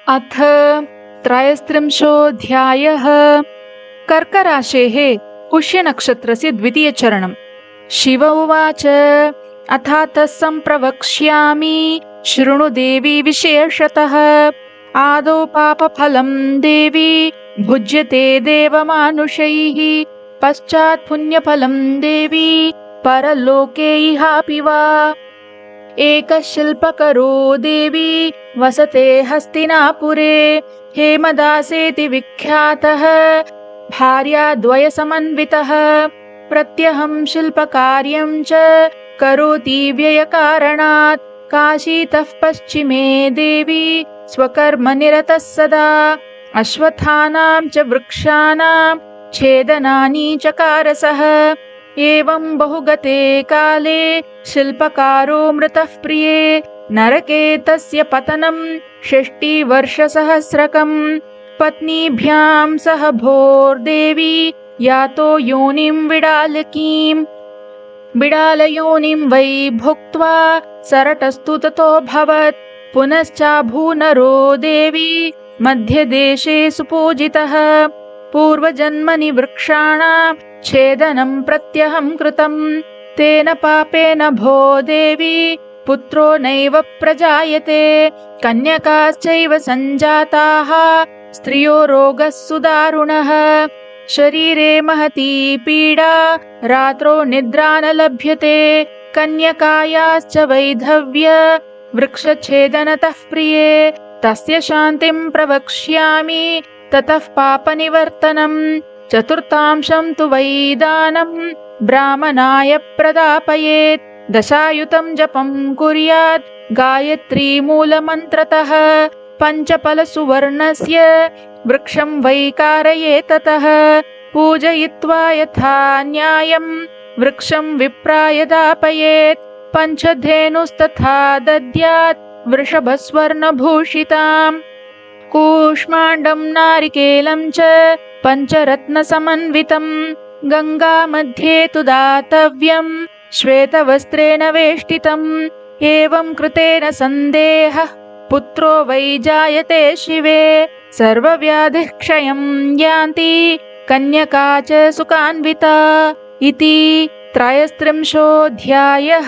अथ त्रयस्त्रिंशोऽध्यायः। कर्कराशेः पुष्यनक्षत्रस्य द्वितीयचरणम्। शिव उवाच अथातः सम्प्रवक्ष्यामि शृणु देवी विशेषतः। आदौ पापफलं देवी भुज्यते देवमानुषैः, पश्चात् पुण्यफलं देवी परलोके इहापि वा। एकः शिल्पकरो देवी वसते हस्तिनापुरे, हेमदासेति विख्यातः भार्याद्वयसमन्वितः। प्रत्यहं शिल्पकार्यं च करोति व्ययकारणात्, काशीतः पश्चिमे देवी स्वकर्मनिरतः सदा। अश्वत्थानां च वृक्षाणां छेदनानि चकारसः। एवं बहुगते काले शिल्पकारो मृतः प्रिये, नरके तस्य पतनं 60 वर्षसहस्रकम्। पत्नीभ्यां सह भोर्देवी यातो योनिं विडालकीम्। बिडालयोनिं वै भुक्त्वा सरटस्तु ततोऽभवत्। पुनश्चाभूनरो देवी मध्यदेशे सुपूजितः। पूर्वजन्मनि वृक्षाणां छेदनं प्रत्यहं कृतम्, तेन पापेन भो देवी पुत्रो नैव प्रजायते। कन्यकाश्चैव सञ्जाताः, स्त्रियो रोगः सुदारुणः। शरीरे महती पीडा, रात्रौ निद्रा न लभ्यते। कन्यकायाश्च वैधव्य वृक्षछेदनतः प्रिये, तस्य शान्तिं प्रवक्ष्यामि ततः पापनिवर्तनम्। चतुर्थांशं तु वै दानं ब्राह्मणाय प्रदापयेत्। दशायुतं जपं कुर्यात् गायत्री मूलमन्त्रतः। पञ्चफलसुवर्णस्य वृक्षं वै कारयेत् ततः। पूजयित्वा यथा न्यायं वृक्षं विप्राय दापयेत्। पञ्चधेनुस्तथा दद्यात् वृषभस्वर्णभूषिताम्। कूष्माण्डं नारिकेलं च पञ्चरत्नसमन्वितं। गङ्गामध्ये तु दातव्यं श्वेतवस्त्रेण वेष्टितम्। एवं कृतेन सन्देहः पुत्रो वै जायते शिवे। सर्वव्याधिः क्षयं यान्ति कन्यका च सुखान्विता। इति त्रयस्त्रिंशोऽध्यायः।